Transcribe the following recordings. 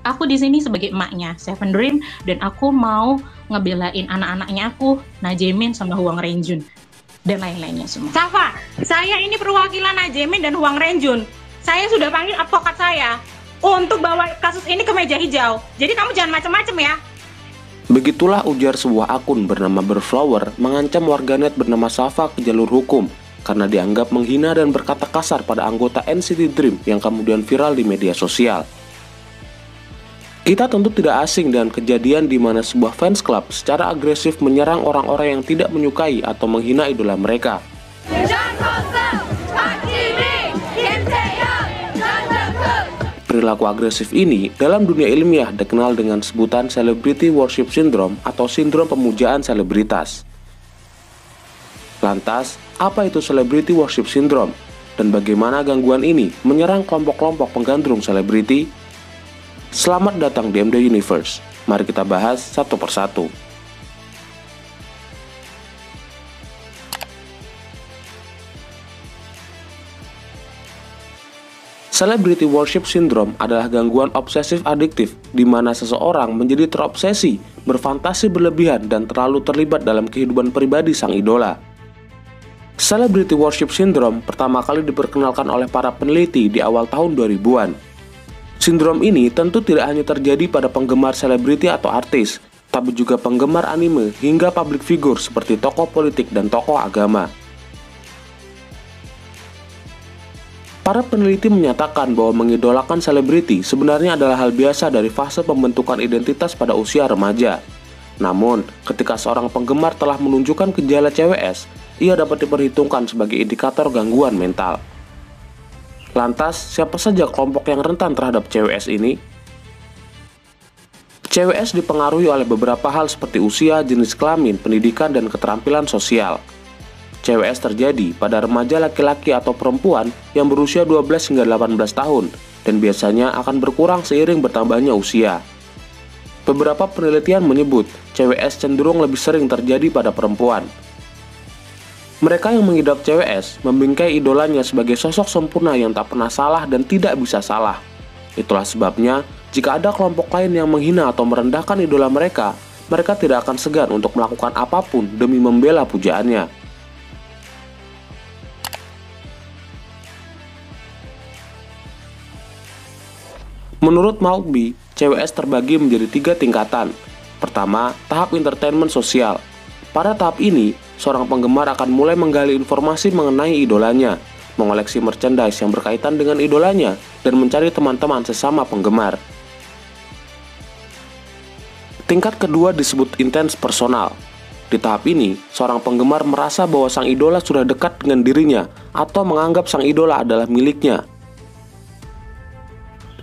Aku di sini sebagai emaknya Seven Dream, dan aku mau ngebelain anak-anaknya aku, Najemin sama Huang Renjun dan lain-lainnya semua. Safa, saya ini perwakilan Najemin dan Huang Renjun. Saya sudah panggil advokat saya untuk bawa kasus ini ke meja hijau. Jadi kamu jangan macam-macam ya. Begitulah ujar sebuah akun bernama Berflower mengancam warganet bernama Safa ke jalur hukum karena dianggap menghina dan berkata kasar pada anggota NCT Dream yang kemudian viral di media sosial. Kita tentu tidak asing dengan kejadian di mana sebuah fans club secara agresif menyerang orang-orang yang tidak menyukai atau menghina idola mereka. Perilaku agresif ini dalam dunia ilmiah dikenal dengan sebutan Celebrity Worship Syndrome atau sindrom pemujaan selebritas. Lantas, apa itu Celebrity Worship Syndrome? Dan bagaimana gangguan ini menyerang kelompok-kelompok penggandrung selebriti? Selamat datang di MD Universe. Mari kita bahas satu persatu. Celebrity Worship Syndrome adalah gangguan obsesif adiktif di mana seseorang menjadi terobsesi, berfantasi berlebihan dan terlalu terlibat dalam kehidupan pribadi sang idola. Celebrity Worship Syndrome pertama kali diperkenalkan oleh para peneliti di awal tahun 2000-an. Sindrom ini tentu tidak hanya terjadi pada penggemar selebriti atau artis, tapi juga penggemar anime hingga public figure seperti tokoh politik dan tokoh agama. Para peneliti menyatakan bahwa mengidolakan selebriti sebenarnya adalah hal biasa dari fase pembentukan identitas pada usia remaja. Namun, ketika seorang penggemar telah menunjukkan gejala CWS, ia dapat diperhitungkan sebagai indikator gangguan mental. Lantas, siapa saja kelompok yang rentan terhadap CWS ini? CWS dipengaruhi oleh beberapa hal seperti usia, jenis kelamin, pendidikan, dan keterampilan sosial. CWS terjadi pada remaja laki-laki atau perempuan yang berusia 12 hingga 18 tahun dan biasanya akan berkurang seiring bertambahnya usia. Beberapa penelitian menyebut CWS cenderung lebih sering terjadi pada perempuan. Mereka yang mengidap CWS membingkai idolanya sebagai sosok sempurna yang tak pernah salah dan tidak bisa salah. Itulah sebabnya, jika ada kelompok lain yang menghina atau merendahkan idola mereka, mereka tidak akan segan untuk melakukan apapun demi membela pujaannya. Menurut Maltby, CWS terbagi menjadi 3 tingkatan. Pertama, tahap entertainment sosial. Pada tahap ini, seorang penggemar akan mulai menggali informasi mengenai idolanya, mengoleksi merchandise yang berkaitan dengan idolanya, dan mencari teman-teman sesama penggemar. Tingkat kedua disebut intens personal. Di tahap ini, seorang penggemar merasa bahwa sang idola sudah dekat dengan dirinya atau menganggap sang idola adalah miliknya.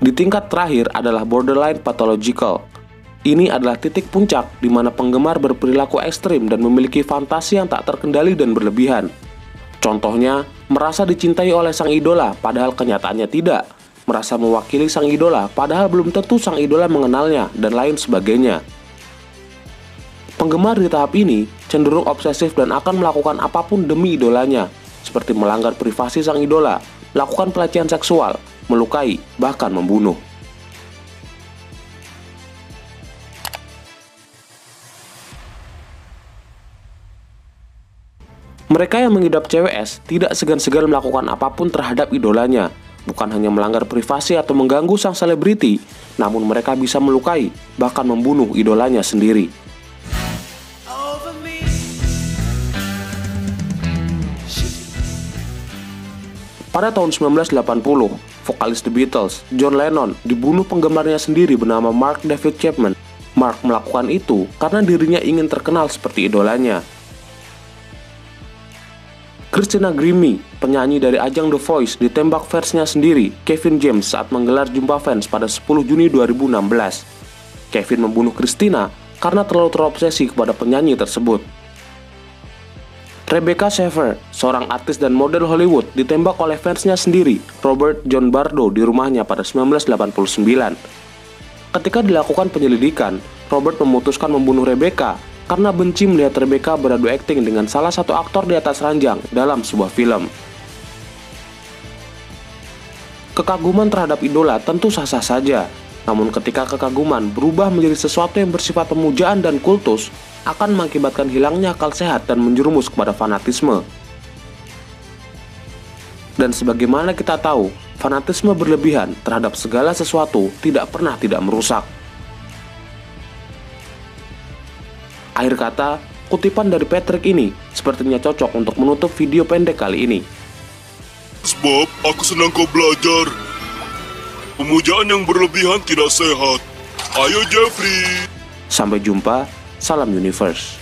Di tingkat terakhir adalah borderline pathological. Ini adalah titik puncak di mana penggemar berperilaku ekstrim dan memiliki fantasi yang tak terkendali dan berlebihan. Contohnya, merasa dicintai oleh sang idola padahal kenyataannya tidak, merasa mewakili sang idola padahal belum tentu sang idola mengenalnya, dan lain sebagainya. Penggemar di tahap ini cenderung obsesif dan akan melakukan apapun demi idolanya, seperti melanggar privasi sang idola, melakukan pelecehan seksual, melukai, bahkan membunuh. Mereka yang mengidap CWS tidak segan-segan melakukan apapun terhadap idolanya, bukan hanya melanggar privasi atau mengganggu sang selebriti, namun mereka bisa melukai, bahkan membunuh idolanya sendiri. Pada tahun 1980, vokalis The Beatles, John Lennon, dibunuh penggemarnya sendiri bernama Mark David Chapman. Mark melakukan itu karena dirinya ingin terkenal seperti idolanya. Christina Grimmie, penyanyi dari ajang The Voice, ditembak fansnya sendiri, Kevin James, saat menggelar jumpa fans pada 10 Juni 2016. Kevin membunuh Christina karena terlalu terobsesi kepada penyanyi tersebut. Rebecca Shaver, seorang artis dan model Hollywood, ditembak oleh fansnya sendiri, Robert John Bardo, di rumahnya pada 1989. Ketika dilakukan penyelidikan, Robert memutuskan membunuh Rebecca karena benci melihat Rebecca beradu akting dengan salah satu aktor di atas ranjang dalam sebuah film. Kekaguman terhadap idola tentu sah-sah saja, Namun ketika kekaguman berubah menjadi sesuatu yang bersifat pemujaan dan kultus, akan mengakibatkan hilangnya akal sehat dan menjerumus kepada fanatisme. Dan sebagaimana kita tahu, fanatisme berlebihan terhadap segala sesuatu tidak pernah tidak merusak. Akhir kata, kutipan dari Patrick ini sepertinya cocok untuk menutup video pendek kali ini. Sebab aku senang kau belajar. Pemujaan yang berlebihan tidak sehat. Ayo Jeffrey. Sampai jumpa, salam Universe.